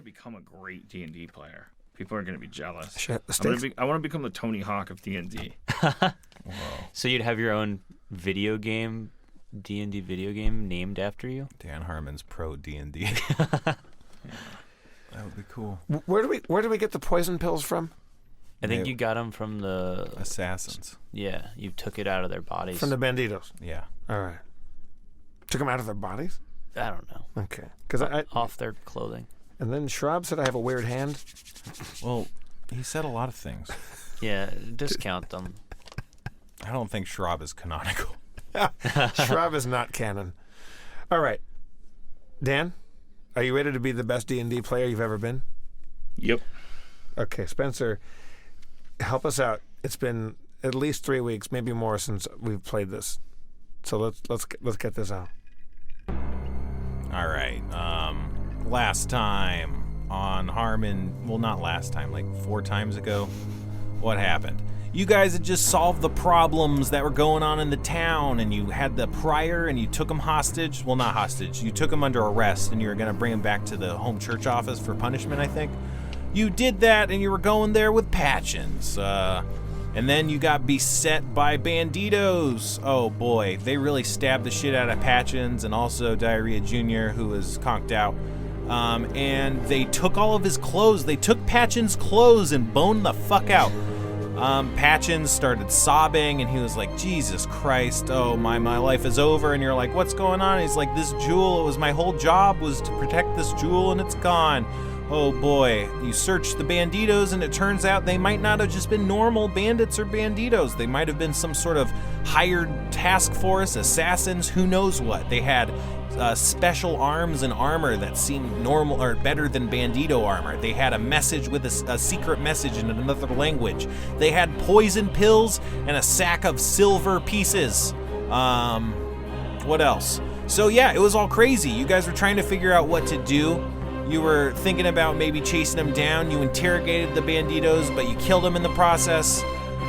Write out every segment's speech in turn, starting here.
to become a great D&D player. People are going to be jealous. Shit, I want to become the Tony Hawk of D&D. So you'd have your own video game, D&D video game named after you? Dan Harmon's pro D&D. That would be cool. Where do we get the poison pills from? I think you got them from the assassins. Yeah, you took it out of their bodies. From the banditos. Yeah. All right. Took them out of their bodies? I don't know. Okay. Because off their clothing. And then Schraub said I have a weird hand. Well, he said a lot of things. Yeah, discount them. I don't think Schraub is canonical. Schraub is not canon. All right. Dan, are you ready to be the best D&D player you've ever been? Yep. Okay, Spencer, help us out. It's been at least 3 weeks, maybe more, since we've played this. So let's get this out. All right. Last time on Harmon, well, not last time, like 4 times ago, what happened? You guys had just solved the problems that were going on in the town, and you had the prior, and you took him hostage. Well, not hostage. You took him under arrest, and you were going to bring him back to the home church office for punishment, I think. You did that, and you were going there with Patchins. And then you got beset by banditos. Oh, boy. They really stabbed the shit out of Patchins and also Diarrhea Jr., who was conked out. And they took all of his clothes. They took Patchins' clothes and boned the fuck out. Patchins started sobbing, and he was like, Jesus Christ, oh, my life is over. And you're like, what's going on? He's like, this jewel, it was my whole job was to protect this jewel, and it's gone. Oh boy, you search the banditos, and it turns out they might not have just been normal bandits or banditos. They might have been some sort of hired task force, assassins, who knows what. They had special arms and armor that seemed normal or better than bandito armor. They had a message with a secret message in another language. They had poison pills and a sack of silver pieces. What else? So yeah, it was all crazy. You guys were trying to figure out what to do. You were thinking about maybe chasing them down. You interrogated the banditos, but you killed them in the process.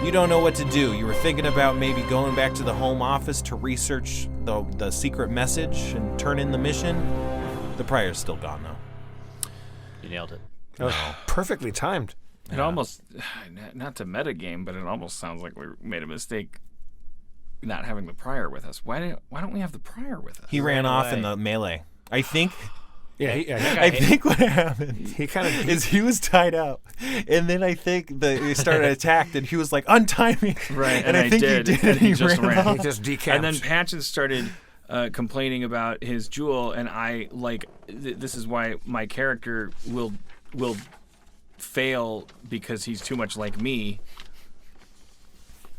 You don't know what to do. You were thinking about maybe going back to the home office to research the secret message and turn in the mission. The prior's still gone, though. You nailed it. That was perfectly timed. It almost, not to metagame, but it almost sounds like we made a mistake not having the prior with us. Why don't we have the prior with us? He ran off in the melee. I think... Yeah, I think what happened he kind of is he was tied up, and then I think he started attacked, and he was like, untie me. Right, and I think he did, and he just ran off. He just decamped. And then Patches started complaining about his jewel, and I this is why my character will fail because he's too much like me.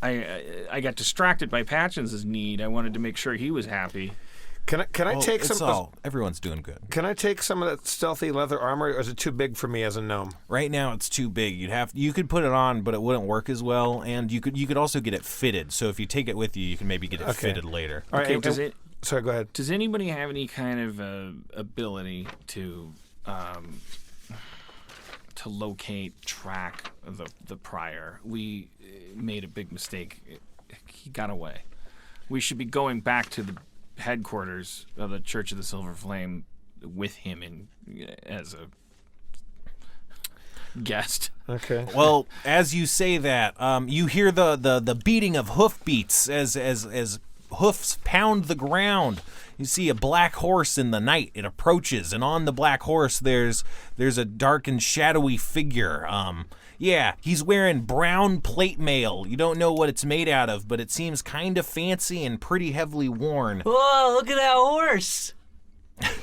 I got distracted by Patchins' need. I wanted to make sure he was happy. Can I take some? Everyone's doing good. Can I take some of that stealthy leather armor, or is it too big for me as a gnome? Right now, it's too big. You could put it on, but it wouldn't work as well. And you could also get it fitted. So if you take it with you, you can maybe get it fitted later. All right. Okay. Sorry, go ahead. Does anybody have any kind of ability to track the prior? We made a big mistake. He got away. We should be going back to the headquarters of the Church of the Silver Flame with him as a guest. Okay. Well, as you say that, you hear the beating of hoofbeats as hoofs pound the ground. You see a black horse in the night. It approaches, and on the black horse there's a dark and shadowy figure. Yeah, he's wearing brown plate mail. You don't know what it's made out of, but it seems kind of fancy and pretty heavily worn. Whoa, look at that horse!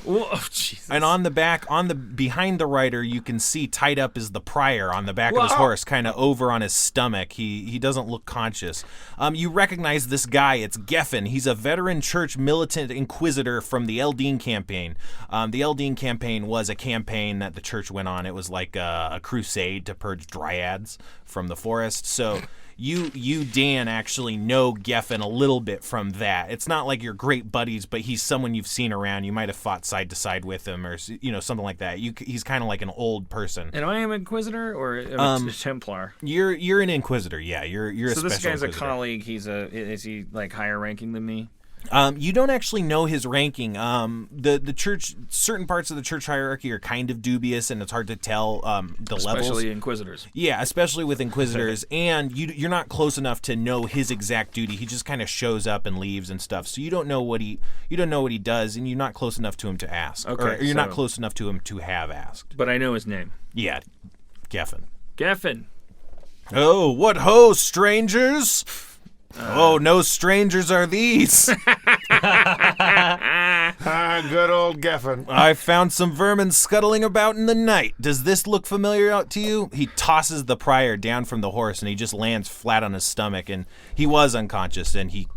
Oh, Jesus. And on the back, behind the rider, you can see tied up is the prior on the back of his horse, kind of over on his stomach. He doesn't look conscious. You recognize this guy. It's Geffen. He's a veteran church militant inquisitor from the Eldine campaign. The Eldine campaign was a campaign that the church went on. It was like a crusade to purge dryads from the forest. So you, Dan, actually know Geffen a little bit from that. It's not like you're great buddies, but he's someone you've seen around. You might have fought side to side with him, or something like that. He's kind of like an old person. And I am an Inquisitor or a Templar? You're an Inquisitor, yeah. You're a so special this guy's Inquisitor. a colleague. Is he like higher ranking than me? You don't actually know his ranking. The church, certain parts of the church hierarchy are kind of dubious, and it's hard to tell the levels. Especially Inquisitors. Yeah, especially with Inquisitors, and you're not close enough to know his exact duty. He just kind of shows up and leaves and stuff, so you don't know what he does, and you're not close enough to him to ask. Okay, or you're not close enough to him to have asked. But I know his name. Yeah, Geffen. Geffen. Oh, what ho, strangers! Oh, no strangers are these. Good old Geffen. I found some vermin scuttling about in the night. Does this look familiar out to you? He tosses the prior down from the horse, and he just lands flat on his stomach, and he was unconscious, and he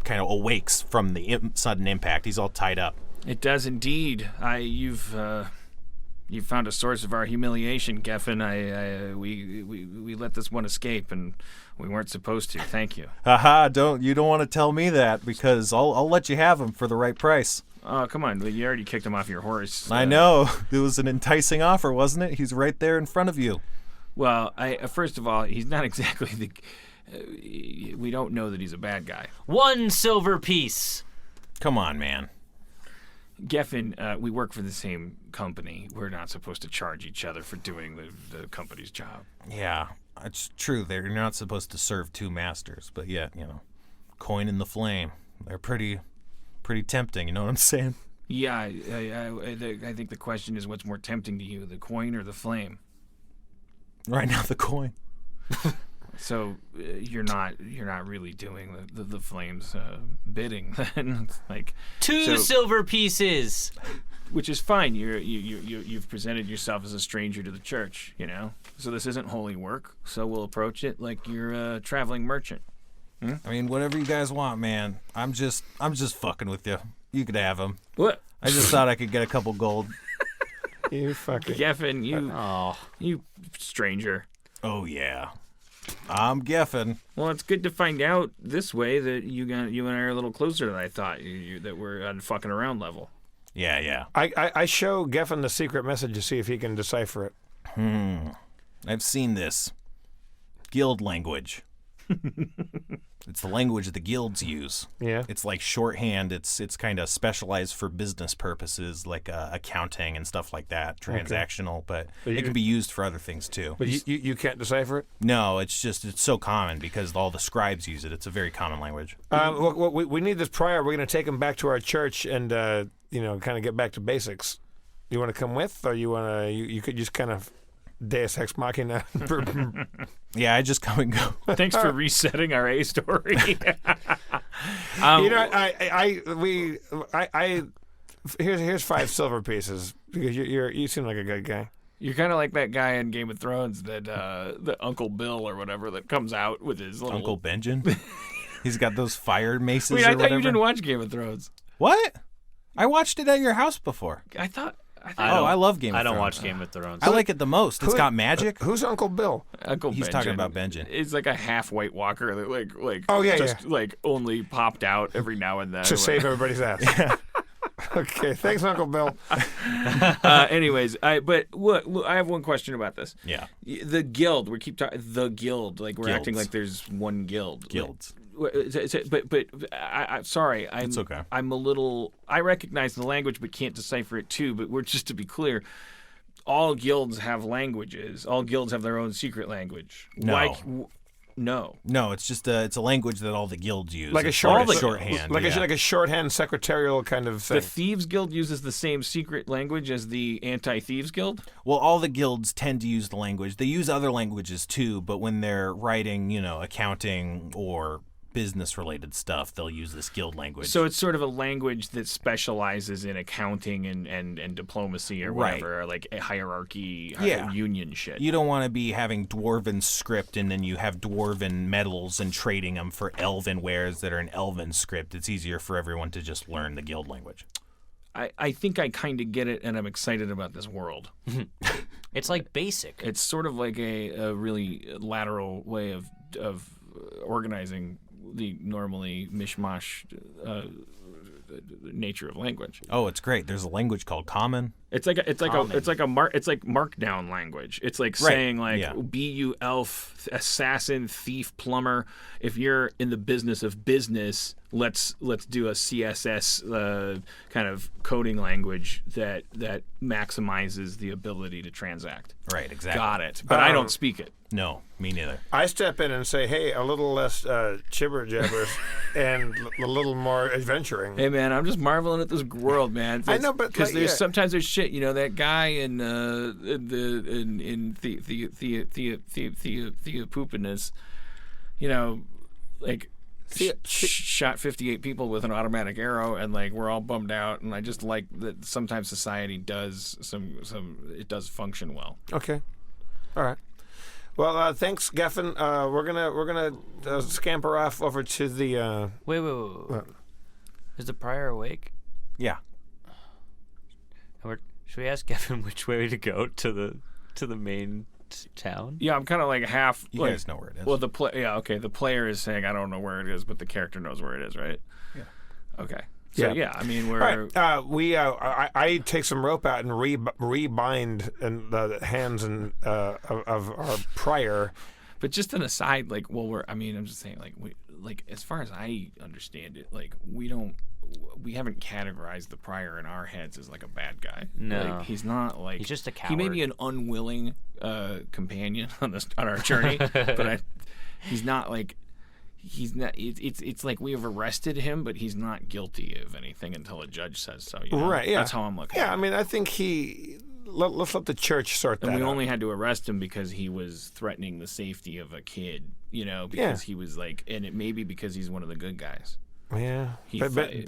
kind of awakes from the sudden impact. He's all tied up. It does indeed. You've found a source of our humiliation, Geffen. We let this one escape, and we weren't supposed to. Thank you. Haha, you don't want to tell me that, because I'll let you have him for the right price. Oh, come on. You already kicked him off your horse. I know. It was an enticing offer, wasn't it? He's right there in front of you. Well, first of all, he's not exactly the... we don't know that he's a bad guy. 1 silver piece. Come on, man. Geffen, we work for the same company. We're not supposed to charge each other for doing the company's job. Yeah, it's true. They're not supposed to serve two masters, but yet, coin in the flame. They're pretty tempting, you know what I'm saying? Yeah, I think the question is, what's more tempting to you, the coin or the flame? Right now, the coin. So you're not really doing the flames bidding then. Like 2 silver pieces. Which is fine. You've presented yourself as a stranger to the church, So this isn't holy work. So we'll approach it like you're a traveling merchant. I mean, whatever you guys want, man. I'm just fucking with you. You could have them. What? I just thought I could get a couple gold. You fucking... Geffen, you stranger. Oh yeah, I'm Geffen. Well, it's good to find out this way that you and I are a little closer than I thought. That we're on fucking around level. Yeah. I show Geffen the secret message to see if he can decipher it. I've seen this. Guild language. It's the language the guilds use. Yeah. It's like shorthand. It's kind of specialized for business purposes, like accounting and stuff like that, transactional. But it can be used for other things too. But you can't decipher it? No, it's so common because all the scribes use it. It's a very common language. We need this prior. We're going to take him back to our church and kind of get back to basics. You want to come with, or you want to? You could just kind of Deus Ex Machina. Yeah, I just come and go. Thanks for resetting our A story. Here's 5 silver pieces because you seem like a good guy. You're kind of like that guy in Game of Thrones that the Uncle Bill or whatever that comes out with his little... Uncle Benjen? He's got those fire maces Wait, or I thought whatever. you didn't watch Game of Thrones. What? I watched it at your house before. I thought I love Game of Thrones. I don't watch Game of Thrones. I like it the most. It's got magic. Who's Uncle Bill? Uncle He's Benjen talking about Benjen. It's like a half White Walker that Oh, yeah, just like only popped out every now and then To save everybody's ass. Okay, thanks, Uncle Bill. Anyways, I have one question about this. Yeah. The guild. We keep talking the guild. Like we're acting Guilds. like there's one guild. Guilds. But I'm sorry. It's okay. I'm a little. I recognize the language, but can't decipher it too. But just to be clear, all guilds have languages. All guilds have their own secret language. No. No, it's just it's a language that all the guilds use. Like a It's shorthand. Like a shorthand secretarial kind of thing. the Thieves Guild uses the same secret language as the Anti-Thieves Guild. Well, all the guilds tend to use the language. They use other languages too, but when they're writing, accounting or business-related stuff, they'll use this guild language. So it's sort of a language that specializes in accounting and diplomacy or whatever, or like a hierarchy, union shit. You don't want to be having dwarven script and then you have dwarven metals and trading them for elven wares that are in elven script. It's easier for everyone to just learn the guild language. I think I kind of get it, and I'm excited about this world. It's like basic. It's sort of like a really lateral way of organizing the normally mishmash nature of language. Oh, it's great. There's a language called Common. It's like Common. it's like markdown language. It's like saying like yeah. be you elf, assassin, thief, plumber. If you're in the business of business, let's do a CSS kind of coding language that maximizes the ability to transact. Right, exactly. Got it. But I don't speak it. No, me neither. I step in and say, hey, a little less chibber jabbers and a little more adventuring. Hey man, I'm just marveling at this world, man. I know, but because like, sometimes there's shit. You know that guy in Theopoopinus, you know, like shot 58 people with an automatic arrow, and like we're all bummed out. And I just like that sometimes society does it does function well. Okay. All right. Well, thanks, Geffen. We're gonna scamper off over to the. Wait. Is the prior awake? Yeah. Should we ask Kevin which way to go to the main town? Yeah, I'm kind of like half. You like, guys know where it is. Well, the player is saying I don't know where it is, but the character knows where it is, right? Yeah. Okay. So Yeah. I mean we're. All right. I take some rope out and rebind the hands and of our prior. But just an aside, like, I'm just saying, like, as far as I understand it, like, we haven't categorized the prior in our heads as like a bad guy. No. Like, he's not like He's just a He may coward. be an unwilling companion on our journey, but he's not like. He's not. It's like we have arrested him, but he's not guilty of anything until a judge says so. You know? Right. Yeah. That's how I'm looking. Yeah. at I it. mean, I think let's let the church sort that And we out. only had to arrest him because he was threatening the safety of a kid. You know, because he was like, and it may be because he's one of the good guys. Yeah, He but fi-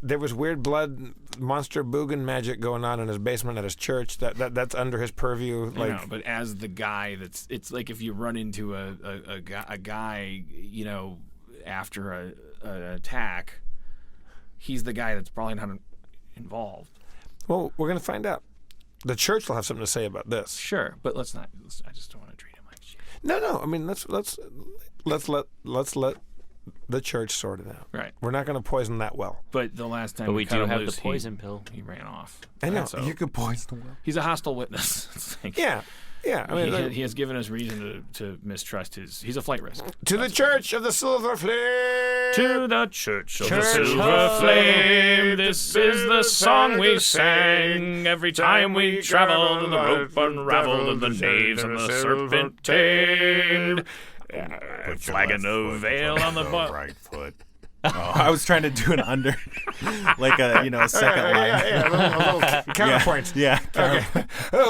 there was weird blood monster Boogan magic going on in his basement at his church. That's under his purview. I Like, know, but as the guy it's like if you run into a guy, you know, after an attack, he's the guy that's probably not involved. well, we're gonna find out. The church will have something to say about this. Sure, but let's not. I just don't want to treat him like shit. No. I mean, let's let the church sort it out. Right. We're not gonna poison that well. But the last time But we cut do him have loose, the poison pill. He ran off. I know. So You could poison the well. he's a hostile witness. It's like, Yeah. I mean, he has given us reason to mistrust he's a flight risk. to the church of the silver flame. To the church of the Church silver of flame, this is the song we sang every time we traveled, and the rope unraveled, and the knaves and the serpent tamed. Flagging no veil on the butt. right foot. Oh, I was trying to do an under, like a second line. Yeah, a little counterpoint. Yeah.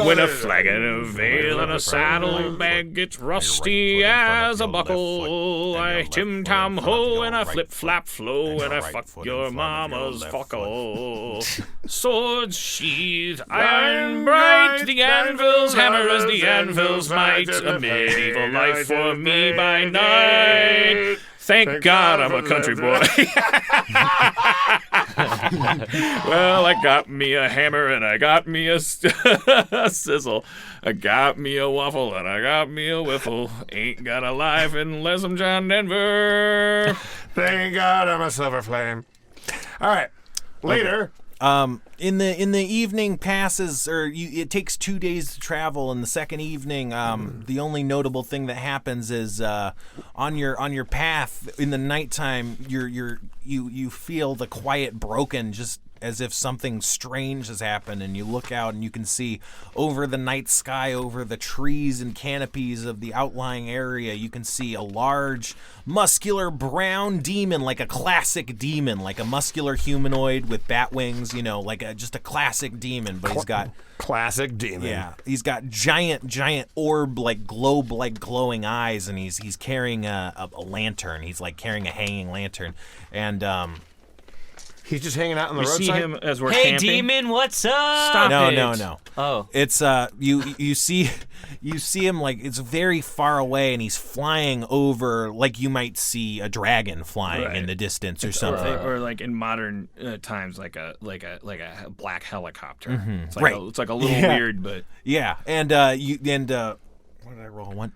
When a flagon of veil and a saddlebag gets rusty as a buckle, I tim tam ho and I flip flap flow and I fuck your mama's fuckle. Swords sheathed, iron bright, the anvil's hammer as the anvil's might, a medieval life for me by night. Thank God I'm a country boy. Well, I got me a hammer and I got me a sizzle. I got me a waffle and I got me a whiffle. Ain't got a life unless I'm John Denver. Thank God I'm a silver flame. All right. Later. In the evening passes, it takes 2 days to travel. In the second evening, the only notable thing that happens is on your path in the nighttime, you feel the quiet broken, just as if something strange has happened, and you look out and you can see over the night sky, over the trees and canopies of the outlying area, you can see a large, muscular brown demon, like a classic demon, like a muscular humanoid with bat wings, like just a classic demon, but he's got classic demon. Yeah, he's got giant orb, like globe, like glowing eyes, and he's carrying a lantern. He's like carrying a hanging lantern, and he's just hanging out on the We roadside. see him as we're Hey, camping. demon, what's up? Stop it. no. Oh. It's you see him like it's very far away, and he's flying over like you might see a dragon flying Right. in the distance or something. Or like in modern times, like a black helicopter. It's like Right. it's like a little Yeah. weird, but Yeah, and what did I roll? One.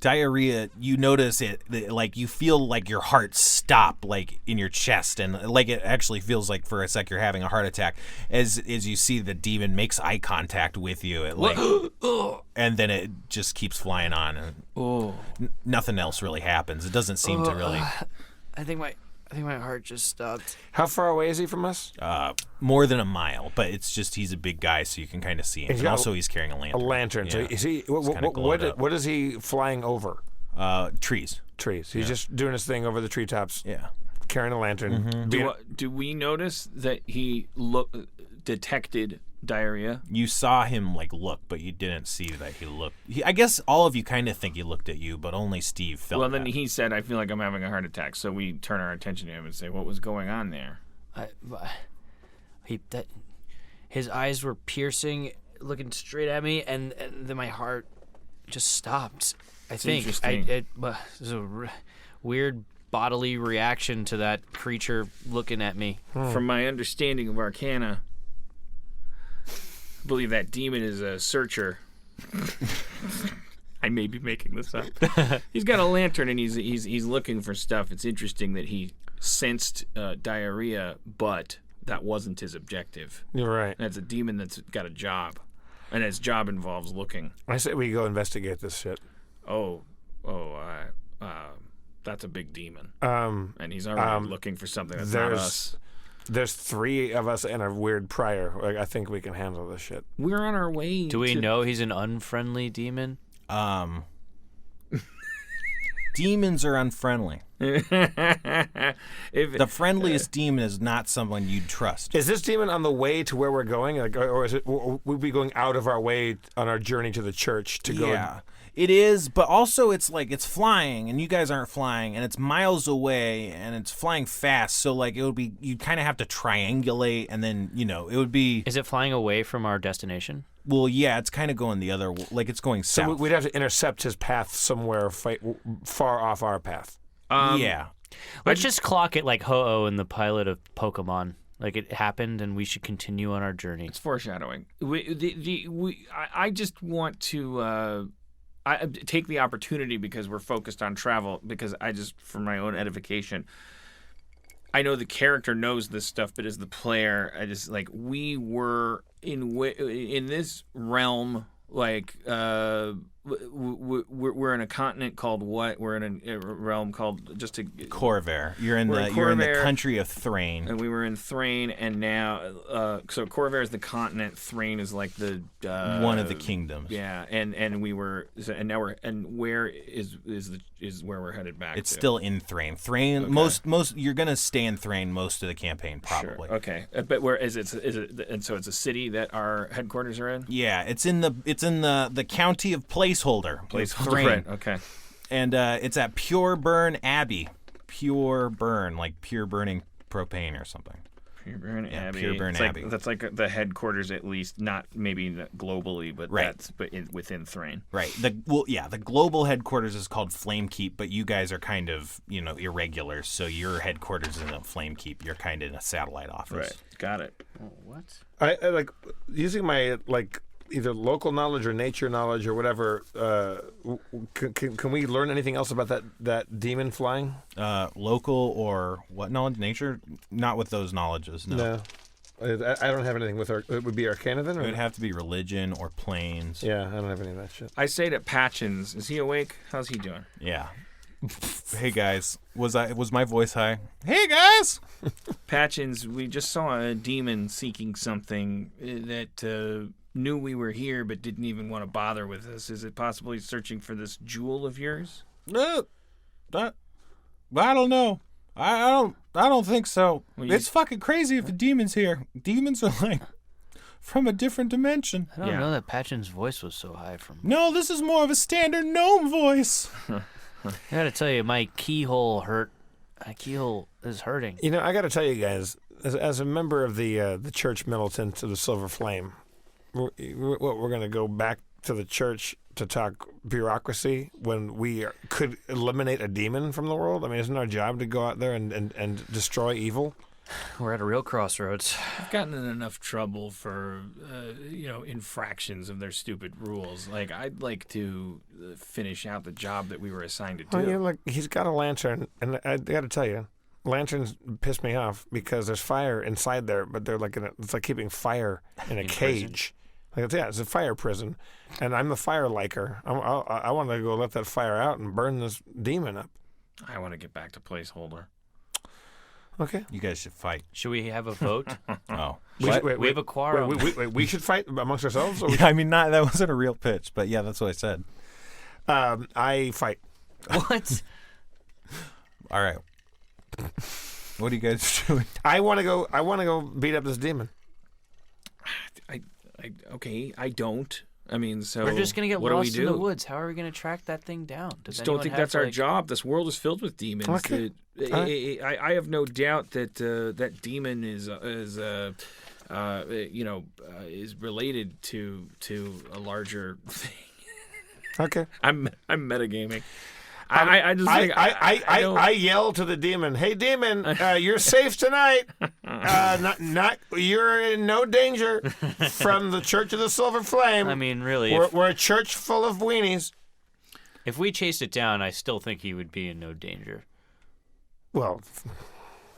diarrhea, you notice it, like you feel like your heart stop like in your chest, and like it actually feels like for a sec you're having a heart attack as you see the demon makes eye contact with you. It like and then it just keeps flying on, and nothing else really happens. It doesn't seem to really. I think my heart just stopped. How far away is he from us? More than a mile, but it's just he's a big guy, so you can kind of see him. He's And got also, he's carrying a lantern. A lantern. Yeah. So is he? kinda glowed up. What is he flying over? Trees. Trees. He's just doing his thing over the treetops, Yeah. carrying a lantern. Do we notice that he detected diarrhea? You saw him like look, but you didn't see that he looked. I guess all of you kind of think he looked at you, but only Steve felt. Well, then that. he said, "I feel like I'm having a heart attack." So we turn our attention to him and say, "What was going on there?" His eyes were piercing, looking straight at me, and then my heart just stopped. I think interesting. it was a weird bodily reaction to that creature looking at me. From my understanding of Arcana, I believe that demon is a searcher. I may be making this up. He's got a lantern and he's looking for stuff. It's interesting that he sensed diarrhea, but that wasn't his objective. You're right. That's a demon that's got a job, and his job involves looking. I say we go investigate this shit. That's a big demon, Um, and he's already looking for something that's not us. There's 3 of us and a weird prior. Like, I think we can handle this shit. We're on our way. Do we know he's an unfriendly demon? Demons are unfriendly. If The friendliest demon is not someone you'd trust. Is this demon on the way to where we're going, like, or is it? We'll be going out of our way on our journey to the church to go. Yeah, it is, but also it's like it's flying, and you guys aren't flying, and it's miles away, and it's flying fast. So like it would be, you kind of have to triangulate, and then it would be. Is it flying away from our destination? Well, yeah, it's kind of going the other, like it's going So south. we'd have to intercept his path somewhere far off our path. Yeah. Let's just clock it like Ho-Oh in the pilot of Pokemon. Like it happened, and we should continue on our journey. It's foreshadowing. I just want to take the opportunity because we're focused on travel. Because for my own edification, I know the character knows this stuff, but as the player, I just like we were in this realm. Like we're in a continent called what? We're in a realm called Corvair. You're in the country of Thrain. And we were in Thrain, and now so Corvair is the continent. Thrain is like the one of the kingdoms. Yeah, and we were now we're where is where we're headed back. It's to? still in Thrain. Thrain. Okay. Most you're gonna stay in Thrain most of the campaign probably. Sure. Okay, but where is it? Is it? And so it's a city that our headquarters are in. Yeah, it's in the county of Placeholder. Placeholder, right? Okay. And it's at Pure Burn Abbey. Pure Burn, like pure burning propane or something. Pure Burn Abbey. Pure Burn It's Abbey. That's like the headquarters, at least, not maybe globally, but Right. within Thrain. Right. The global headquarters is called Flamekeep, but you guys are kind of irregular, so your headquarters isn't Flamekeep. You're kind of in a satellite office. Right. Got it. What? I like using my either local knowledge or nature knowledge or whatever. Can we learn anything else about that demon flying? Local or what knowledge? Nature? Not with those knowledges. No. I don't have anything with it would be Arcana then? It Or? would have to be religion or planes. Yeah, I don't have any of that shit. I say to Patchins, is he awake? How's he doing? Yeah. Hey guys, was my voice high? Hey guys. Patchins, we just saw a demon seeking something that knew we were here but didn't even want to bother with us. Is it possible he's searching for this jewel of yours? I don't know. I don't think so. Well, It's fucking crazy if a demon's here. Demons are like from a different dimension. I don't Yeah. know that Patchin's voice was so high from. No, this is more of a standard gnome voice. I gotta tell you, my keyhole hurt. My keyhole is hurting. I got to tell you guys, as a member of the church militant of the Silver Flame, we're going to go back to the church to talk bureaucracy when we could eliminate a demon from the world? I mean, isn't our job to go out there and destroy evil? We're at a real crossroads. I've gotten in enough trouble for, infractions of their stupid rules. Like, I'd like to finish out the job that we were assigned to do. Well, look, he's got a lantern, and I got to tell you, lanterns piss me off because there's fire inside there, but they're like it's like keeping fire in a cage. Like, it's a fire prison, and I'm the fire liker. I want to go let that fire out and burn this demon up. I want to get back to Placeholder. Okay. You guys should fight. Should we have a vote? Oh. we have a quorum. Wait, we should fight amongst ourselves? Or I mean, that wasn't a real pitch, but yeah, that's what I said. I fight. What? All right. What are you guys doing? I want to go beat up this demon. I don't. I mean, so We're just gonna get what do we lost in do? the woods. How are we gonna track that thing down? Does Just don't anyone think have, that's our like- job. This world is filled with demons. Okay. I have no doubt that that demon is related to a larger thing. Okay. I'm metagaming. I just think I yell to the demon, "Hey demon, you're safe tonight. Not you're in no danger from the Church of the Silver Flame. I mean, really, we're a church full of weenies." if we chased it down, I still think he would be in no danger. Well,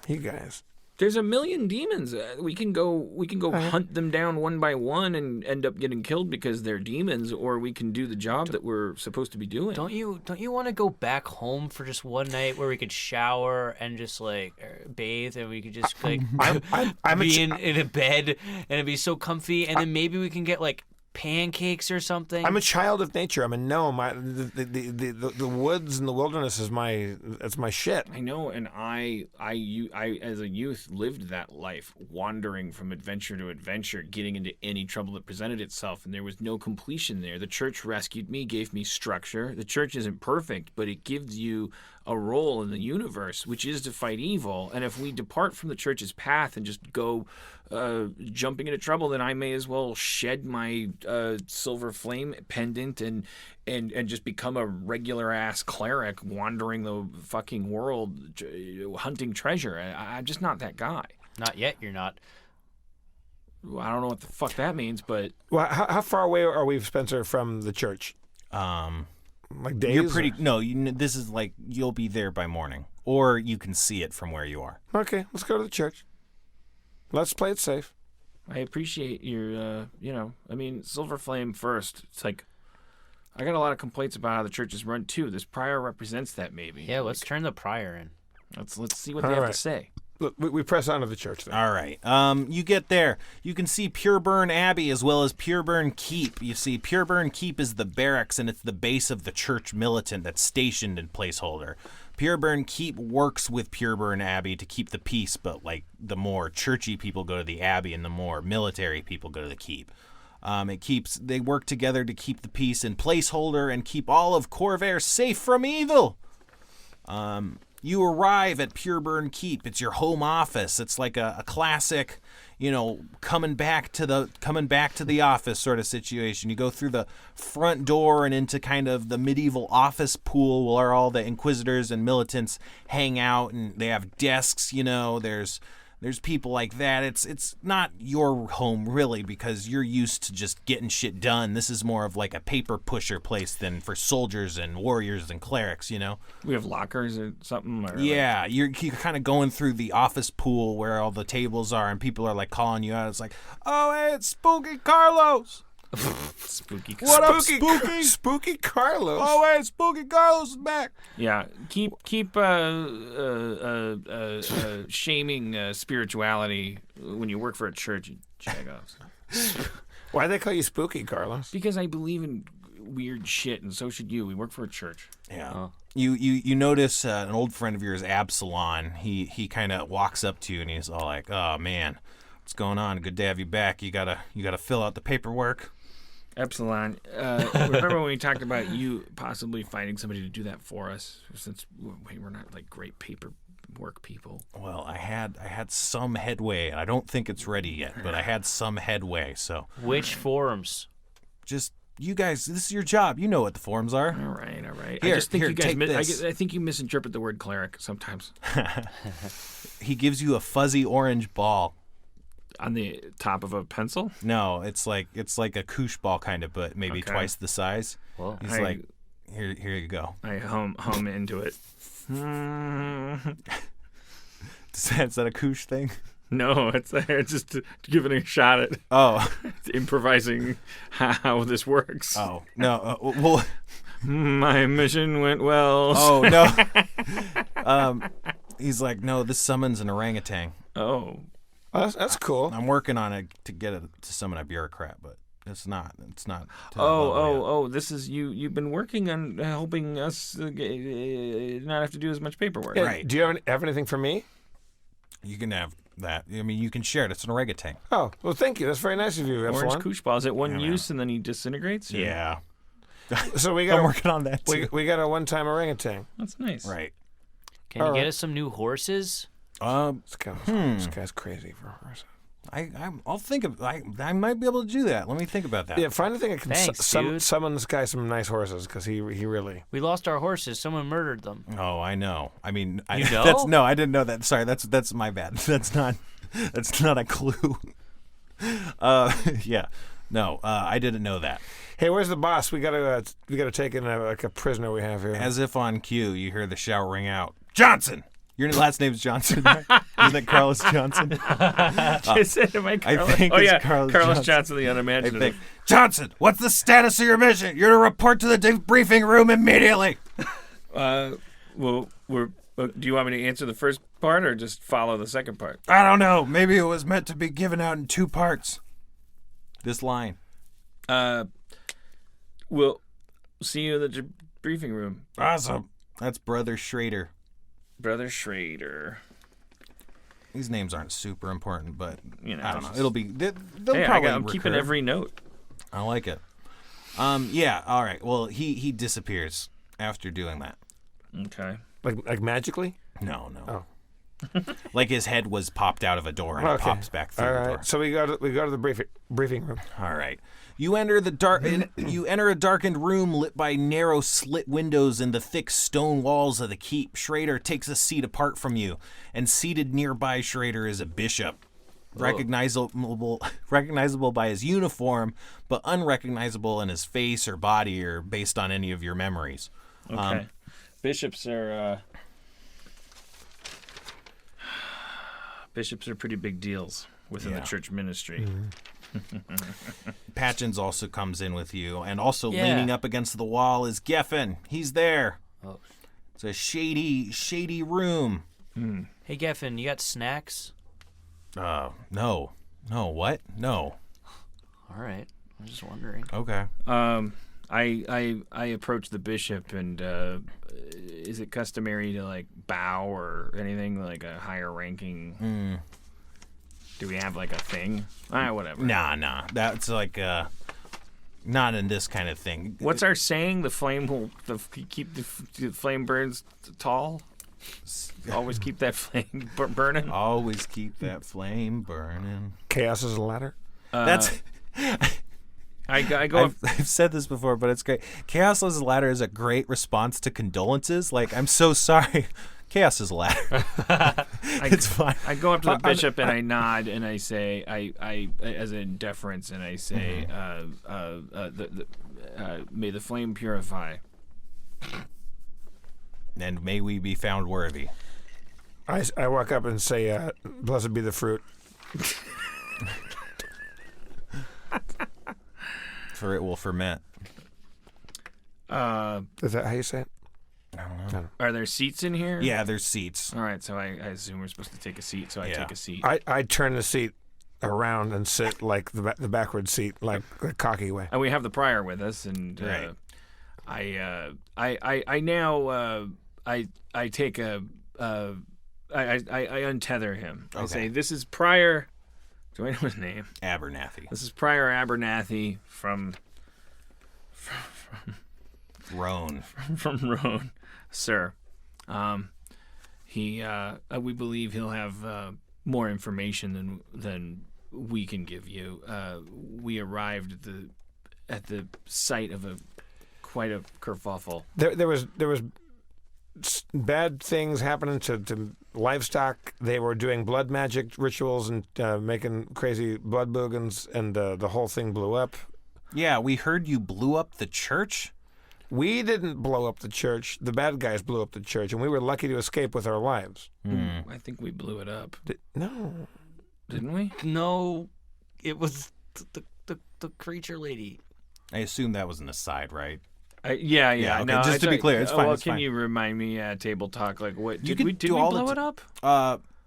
you guys. there's a million demons. We can go hunt them down one by one and end up getting killed because they're demons, or we can do the job that we're supposed to be doing. Don't you want to go back home for just one night where we could shower and just like bathe and we could just like I'm be in a bed and it'd be so comfy, and then maybe we can get like pancakes or something. I'm a child of nature. I'm a gnome. The woods and the wilderness is it's my shit. I know, and I as a youth lived that life, wandering from adventure to adventure, getting into any trouble that presented itself, and there was no completion there. The church rescued me, gave me structure. The church isn't perfect, but it gives you a role in the universe, which is to fight evil. And if we depart from the church's path and just go jumping into trouble, then I may as well shed my silver flame pendant and just become a regular ass cleric wandering the fucking world hunting treasure. I'm just not that guy. Not yet. You're not. Well, I don't know what the fuck that means, but Well, how far away are we, Spencer, from the church? Like days? You're pretty. No, this is like you'll be there by morning, or you can see it from where you are. Okay, let's go to the church. Let's play it safe. I appreciate your, I mean, Silver Flame first. It's like, I got a lot of complaints about how the church is run too. This prior represents that, maybe. Yeah, let's turn the prior in. Let's see what they All have right. to say. Look, we press on to the church then. All right. You get there. You can see Pureburn Abbey as well as Pureburn Keep. You see, Pureburn Keep is the barracks, and it's the base of the church militant that's stationed in Placeholder. Pureburn Keep works with Pureburn Abbey to keep the peace, but like the more churchy people go to the Abbey and the more military people go to the Keep. They work together to keep the peace in Placeholder and keep all of Corvair safe from evil. You arrive at Pureburn Keep. It's your home office. It's like a classic, coming back to the office sort of situation. You go through the front door and into kind of the medieval office pool where all the inquisitors and militants hang out, and they have desks. There's people like that. It's not your home really because you're used to just getting shit done. This is more of like a paper pusher place than for soldiers and warriors and clerics. We have lockers or something. Or Yeah, you're kind of going through the office pool where all the tables are, and people are like calling you out. It's like, oh, hey, it's Spooky Carlos. Spooky. What up, Spooky? Spooky Carlos. Oh, hey, Spooky Carlos is back. Yeah, keep shaming spirituality when you work for a church, you jagoffs. Why do they call you Spooky Carlos? Because I believe in weird shit, and so should you. We work for a church. Yeah. You notice an old friend of yours, Absalon. He kind of walks up to you and he's all like, "Oh man, what's going on? Good to have you back. You gotta fill out the paperwork." Epsilon, remember when we talked about you possibly finding somebody to do that for us? Since we're not like great paperwork people. Well, I had some headway. I don't think it's ready yet, but I had some headway. So Which forums? just you guys, this is your job. You know what the forms are. All right. Here, I just think here, you guys. take this. I think you misinterpret the word cleric sometimes. He gives you a fuzzy orange ball. On the top of a pencil. No, it's like a koosh ball kind of, but maybe Okay. twice the size. Whoa. He's like, here you go. I hum into it. Is that a koosh thing? No, it's just giving it a shot at Oh, improvising how this works. oh no. Well, My mission went well. oh no. He's like, no, this summons an orangutan. Oh. Oh, that's cool. I'm working on it to get it to summon a bureaucrat, but it's not. It's not. to that Oh, level yet. oh, oh! This is you. You've been working on helping us not have to do as much paperwork. Yeah, Right. Do you have anything for me? You can have that. I mean, you can share it. It's an orangutan. Oh, well, thank you. That's very nice of you, Orange F1. koosh ball. Is it one Yeah, man. use and then he disintegrates? or- Yeah, So we I'm got working on that too. we got a one-time orangutan. That's nice. Right. Can you All get right. us some new horses? This guy's crazy for horses. I'll think of. I might be able to do that. Let me think about that. Yeah, find a thing that can Thanks, dude. summon this guy some nice horses because he really. We lost our horses. Someone murdered them. Oh, I know. I mean, You know? that's no, I didn't know that. Sorry, that's my bad. That's not a clue. Yeah, no, I didn't know that. Hey, where's the boss? We gotta take in a prisoner we have here. As if on cue, you hear the shout ring out. Johnson. Your last name's Johnson, right? Isn't it Carlos Johnson? Is it? Am I Carlos? think oh it's yeah, Carlos Carlos Johnson. Johnson, the I unimaginative. think. Johnson, what's the status of your mission? You're to report to the debriefing room immediately. Well, do you want me to answer the first part or just follow the second part? I don't know. Maybe it was meant to be given out in two parts. This line. We'll see you in the briefing room, Awesome. That's Brother Schrader. Brother Schrader. These names aren't super important, but You know, I don't know. just- It'll be. They'll Hey, probably I'm keeping recur. every note. I like it. Yeah. All right. Well, he disappears after doing that. Okay. like magically. No. Oh. Like his head was popped out of a door and it Okay. pops back through All the right. door. So we go to the briefing room. All right. You enter you enter a darkened room lit by narrow slit windows and the thick stone walls of the keep. Schrader takes a seat apart from you, and seated nearby Schrader is a bishop. Recognizable by his uniform, but unrecognizable in his face or body or based on any of your memories. Okay. Bishops are pretty big deals within Yeah. the church ministry. Patchins also comes in with you, and also Yeah. leaning up against the wall is Geffen. He's there. Oh. It's a shady room. Hey, Geffen, you got snacks? No, what? No. All right. I'm just wondering. Okay. I approach the bishop and is it customary to like bow or anything like a higher ranking? Do we have like a thing? Whatever. Nah. That's like not in this kind of thing. What's our saying? The flame will keep the flame burns tall. Always keep that flame burning. Always keep that flame burning. Chaos is a ladder. That's. I go. I've said this before, but it's great. Chaos is a ladder is a great response to condolences. Like, I'm so sorry. Chaos is a ladder. It's fine. I go up to the bishop and I nod and I say, I as in deference, and I say, may the flame purify. And may we be found worthy. I walk up and say, "Blessed be the fruit." For it will ferment. Is that how you say it? I don't know. Are there seats in here? Yeah, there's seats. All right, so I assume we're supposed to take a seat, so I Yeah. take a seat. I turn the seat around and sit like the backward seat, like the cocky way. And we have the prior with us, and Right. I now I take a I untether him. I Okay. say, "This is Prior." Do I know his name? Abernathy. This is Prior Abernathy from Roan. Roan, sir. We believe he'll have more information than we can give you. We arrived at the sight of quite a kerfuffle. There was bad things happening to livestock. They were doing blood magic rituals and making crazy blood boogans, and the whole thing blew up. Yeah, we heard you blew up the church. We didn't blow up the church. The bad guys blew up the church, and we were lucky to escape with our lives. I think we blew it up. No. Didn't we? No, it was the creature lady. I assume that was an aside, right? Yeah. Okay, No, just to be clear, it's fine. Well, it's can fine. you remind me, table talk? Like, what You did can we do all the blow t- it up?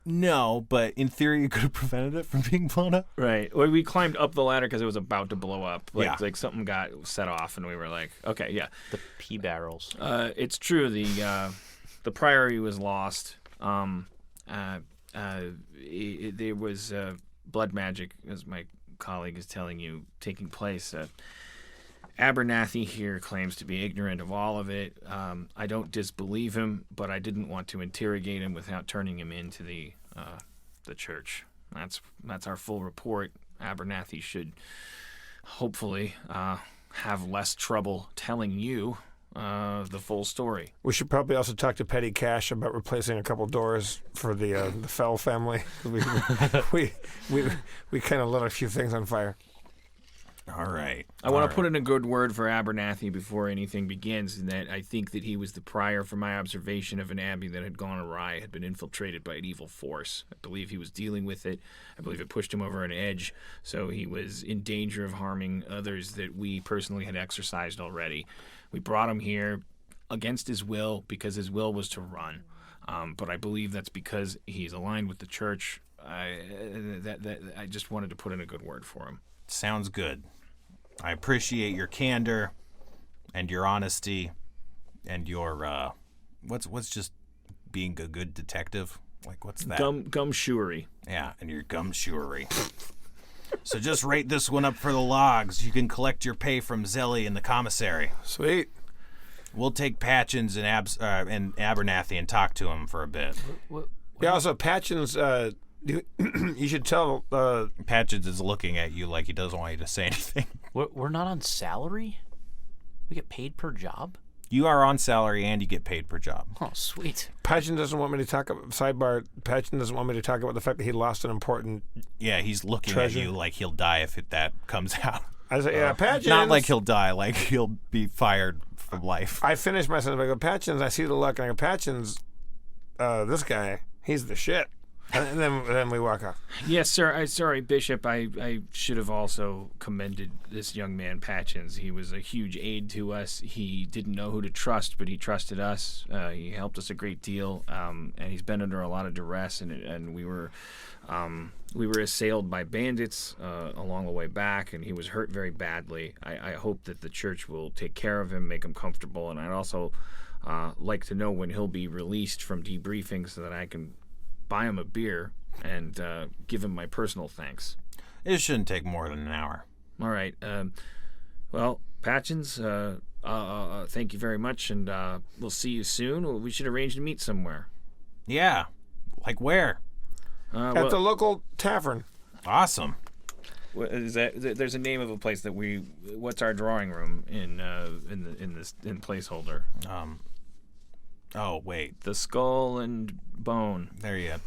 No, but in theory, you could have prevented it from being blown up. Right. Well, we climbed up the ladder because it was about to blow up. Yeah. Like something got set off, and we were like, okay, yeah. The pea barrels. It's true. The priory was lost. There was blood magic, as my colleague is telling you, taking place. Abernathy here claims to be ignorant of all of it. I don't disbelieve him, but I didn't want to interrogate him without turning him into the church. That's our full report. Abernathy should hopefully have less trouble telling you the full story. We should probably also talk to Petty Cash about replacing a couple doors for the Fell family. We kind of lit a few things on fire. All right. I want to put in a good word for Abernathy before anything begins, in that I think that he was the prior, from my observation, of an abbey that had gone awry, had been infiltrated by an evil force. I believe he was dealing with it. I believe it pushed him over an edge, so he was in danger of harming others that we personally had exorcised already. We brought him here against his will because his will was to run. But I believe that's because he's aligned with the church. I just wanted to put in a good word for him. Sounds good. I appreciate your candor and your honesty and your what's just being a good detective? Like, what's that? Gumshoery. Yeah, and your gumshoery. So just rate this one up for the logs. You can collect your pay from Zelly in the commissary. Sweet. We'll take Patchins and Abernathy and talk to him for a bit. Yeah, also, Patchins, you should tell... Patchins is looking at you like he doesn't want you to say anything. We're not on salary? We get paid per job? You are on salary and you get paid per job. Oh, sweet. Patchen doesn't want me to talk about... Sidebar, Patchen doesn't want me to talk about the fact that he lost an important... Yeah, he's looking treasure. at you like he'll die if that comes out. I say, yeah, Patchins... Not like he'll die, like he'll be fired from life. I finished my sentence. I go, Patchins, I see the luck, and I go, Patchins, this guy, he's the shit. And then we walk off. Yes, sir. Sorry, Bishop. I should have also commended this young man, Patchins. He was a huge aid to us. He didn't know who to trust, but he trusted us. He helped us a great deal, and he's been under a lot of duress. And we were assailed by bandits along the way back, and he was hurt very badly. I hope that the church will take care of him, make him comfortable, and I'd also like to know when he'll be released from debriefing so that I can buy him a beer and give him my personal thanks. It shouldn't take more than an hour. All right. Well, Patchins, thank you very much, and we'll see you soon. We should arrange to meet somewhere. Yeah. Like where? At the local tavern. Awesome. Is that? There's a name of a place that we. What's our drawing room in Placeholder? Oh wait. The Skull and Bone. There you go.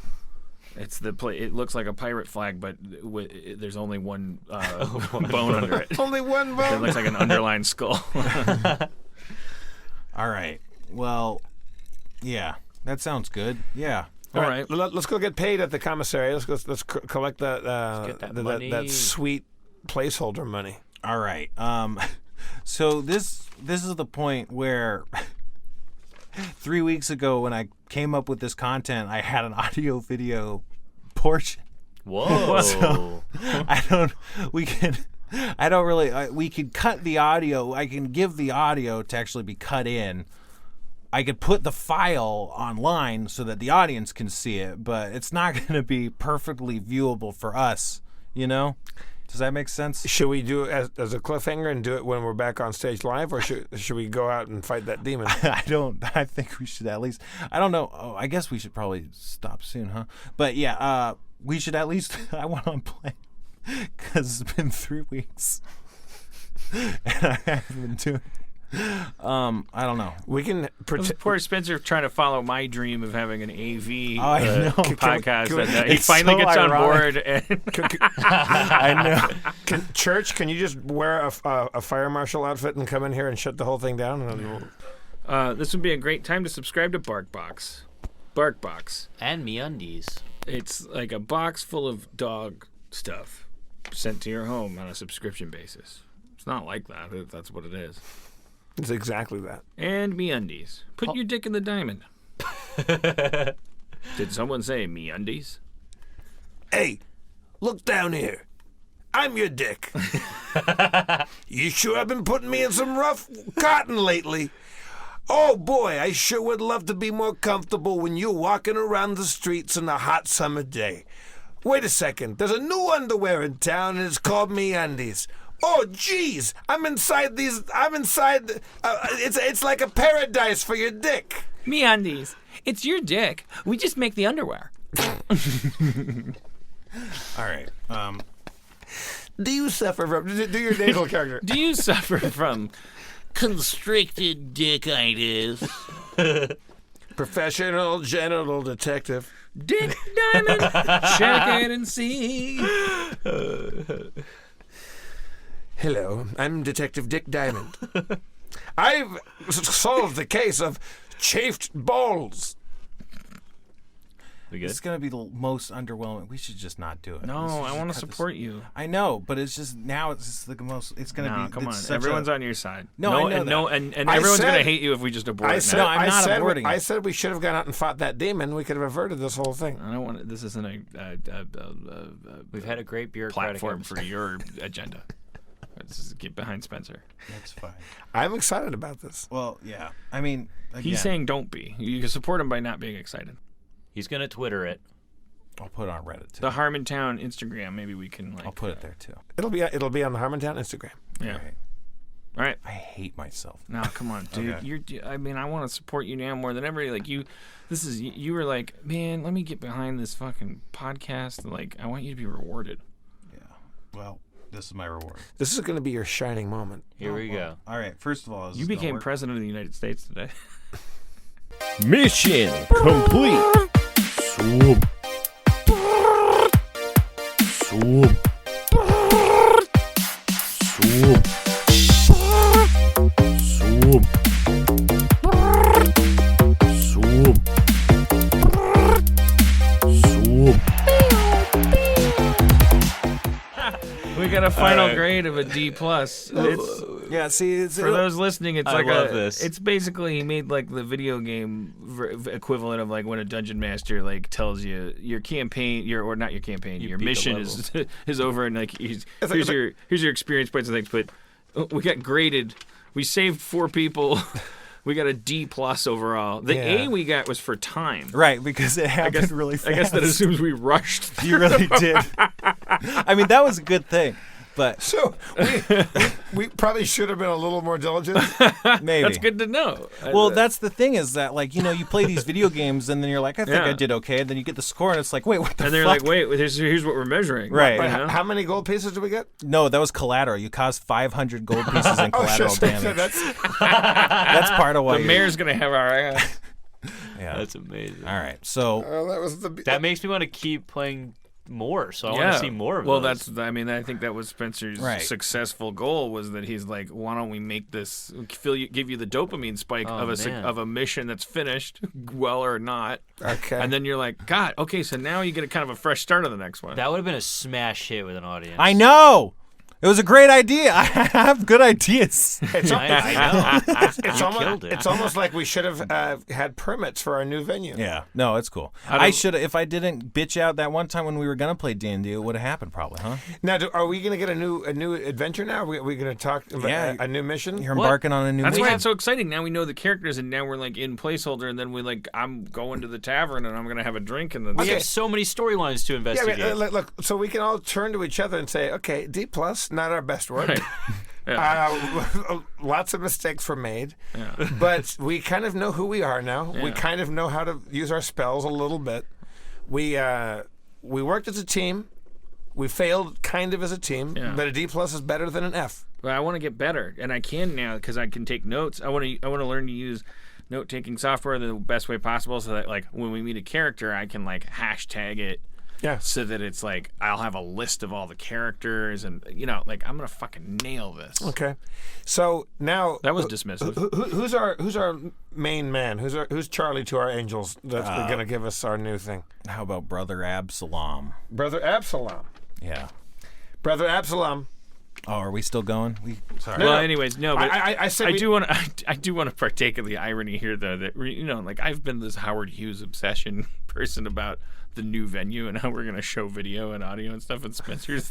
It's the It looks like a pirate flag, but there's only one bone under it. Only one It bone. looks like an underlined skull. All right. Well, yeah. That sounds good. Yeah. All right. Let's go get paid at the commissary. Let's collect that get that money. that sweet placeholder money. All right. So this is the point where 3 weeks ago when I came up with this content, I had an audio video portion. Whoa. We could cut the audio. I can give the audio to actually be cut in. I could put the file online so that the audience can see it, but it's not going to be perfectly viewable for us, you know? Does that make sense? Should we do it as a cliffhanger and do it when we're back on stage live, or should we go out and fight that demon? I think we should at least, I don't know. Oh, I guess we should probably stop soon, huh? But yeah, we should at least, I want to play because it's been 3 weeks. and I haven't been doing. I don't know. We can pretend. Poor Spencer trying to follow my dream of having an AV I know. podcast. can we- and, he it's finally so gets on ironic. board. And I know. Church, can you just wear a fire marshal outfit and come in here and shut the whole thing down? And this would be a great time to subscribe to BarkBox. BarkBox. And MeUndies. It's like a box full of dog stuff sent to your home on a subscription basis. It's not like that, if that's what it is. it's exactly that. And MeUndies. Put your dick in the diamond. Did someone say MeUndies? Hey, look down here. I'm your dick. You sure have been putting me in some rough cotton lately. Oh boy, I sure would love to be more comfortable when you're walking around the streets on a hot summer day. Wait a second, there's a new underwear in town and it's called MeUndies. Oh geez, it's like a paradise for your dick. MeUndies. It's your dick. We just make the underwear. All right. Do you suffer from, do your nasal character. Do you suffer from constricted dickitis? Professional genital detective. Dick Diamond. Check it and see. Hello, I'm Detective Dick Diamond. I've solved the case of chafed balls. We good? It's gonna be the most underwhelming. We should just not do it. No, We should I just want to cut this- support you. I know, but it's just now. It's just the most. It's gonna No, be. come on. it's such Everyone's a, on your side. No, I know and I everyone's said- gonna hate you if we just abort it. said, No, I'm not said, aborting I it. said we should have gone out and fought that demon. We could have averted this whole thing. I don't want. This isn't a We've had a great bureaucratic platform episode. for your agenda. Let's just get behind Spencer. That's fine. I'm excited about this. Well, yeah. I mean, again, He's saying don't be. You can support him by not being excited. He's gonna Twitter it. I'll put it on Reddit too. The Harmontown Instagram. Maybe we can like. I'll put it there too. It'll be on the Harmontown Instagram. Yeah. Right. All right. I hate myself. No, come on, dude. Okay. I mean, I want to support you now more than ever. Like you were like, man, let me get behind this fucking podcast. Like, I want you to be rewarded. Yeah. Well, this is my reward. This is going to be your shining moment. Here we go. All right. First of all, is You this gonna became work? president of the United States today. Mission complete. Swoop. Swoop. Swoop. Swoop. Swoop. Swoop. We got a final grade of a D plus. It's Yeah. See, it's for those listening. It's I like love this. It's basically he made like the video game equivalent of like when a dungeon master like tells you your campaign, or not your campaign, You your beat the mission is over, and like here's your experience points and things. But we got graded. We saved 4 people. We got a D plus overall. The Yeah. A we got was for time. right because it I happened guess, really fast. I guess that assumes we rushed. You really did. I mean, that was a good thing, but So we probably should have been a little more diligent. maybe. That's good to know. Well, that's the thing is that, like, you know, you play these video games and then you're like, I think Yeah. I did okay. And then you get the score and it's like, wait, what the and they're fuck? like, wait, here's what we're measuring. Right. You know? How many gold pieces do we get? No, that was collateral. You caused 500 gold pieces in collateral damage. That's That's part of why. The mayor's gonna have our. Yeah. That's amazing. All right. So, that was the. That makes me want to keep playing more. So I want to see more of Well, those. I mean, I think that was Spencer's Right. successful goal was that he's like, why don't we make this give you the dopamine spike Oh, man. of a mission that's finished, well or not, Okay. and then you're like, God, okay, so now you get a kind of a fresh start on the next one. That would have been a smash hit with an audience. I know. It was a great idea. I have good ideas. It's, I know. it's almost like we should have had permits for our new venue. Yeah. No, it's cool. I should if I didn't bitch out that one time when we were going to play D&D, it would have happened probably, huh? Now, are we going to get a new adventure now? Are we going to talk about Yeah. a new mission? You're embarking on a new That's mission. why it's so exciting. Now we know the characters, and now we're like in placeholder, and then I'm going to the tavern, and I'm gonna have a drink, and then We have so many storylines to Yeah, investigate. look, so we can all turn to each other and say, okay, D plus, not our best work. Lots of mistakes were made, but we kind of know who we are now. We kind of know how to use our spells a little bit. We worked as a team. We failed kind of as a team, but a D plus is better than an F. But I want to get better, and I can now because I can take notes. I want to learn to use note-taking software the best way possible, so that like when we meet a character, I can like hashtag it. Yeah. So that it's like I'll have a list of all the characters, and like I'm gonna fucking nail this. Okay. So now That was dismissive. Who's our main man? Who's Charlie to our angels that's gonna give us our new thing? How about Brother Absalom? Brother Absalom. Yeah. Brother Absalom. Oh, are we still going? Sorry. Well, anyways, no, but I said I do want to partake of the irony here, though, that like I've been this Howard Hughes obsession person about the new venue and how we're gonna show video and audio and stuff. And Spencer's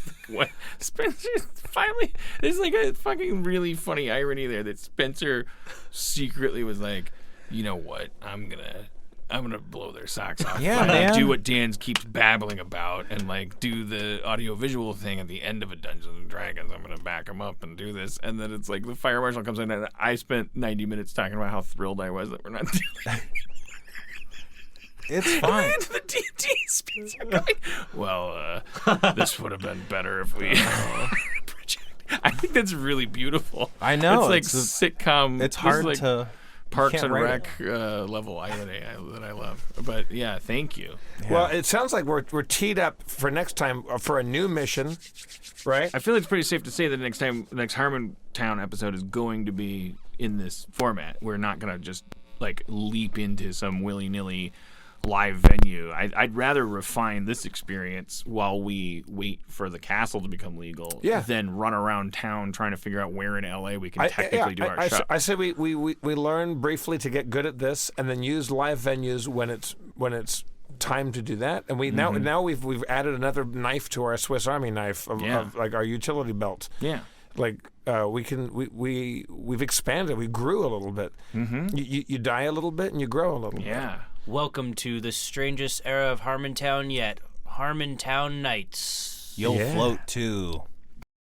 finally, there's like a fucking really funny irony there that Spencer secretly was like, you know what, I'm gonna blow their socks off. Yeah, I'm gonna man. do what Dan keeps babbling about and like do the audio-visual thing at the end of a Dungeons and Dragons. I'm gonna back him up and do this, and then it's like the fire marshal comes in, and I spent 90 minutes talking about how thrilled I was that we're not doing it. It's fine. And the D&D Spencer going, well, this would have been better if we project. I think that's really beautiful. I know. It's like sitcom. It's this hard is like to. Parks can't and write Rec level irony that I love. But yeah, thank you. Well, it sounds like we're teed up for next time for a new mission, right? I feel it's pretty safe to say that the next Harmontown episode is going to be in this format. We're not going to just like leap into some willy-nilly live venue. I'd rather refine this experience while we wait for the castle to become legal than run around town trying to figure out where in LA we can technically do our show. I say we learn briefly to get good at this, and then use live venues when it's time to do that. And we now we've added another knife to our Swiss Army knife of like our utility belt. Yeah. Like we've expanded. We grew a little bit. Mm-hmm. You die a little bit and you grow a little bit. Yeah. Welcome to the strangest era of Harmontown yet, Harmontown Nights. You'll float too.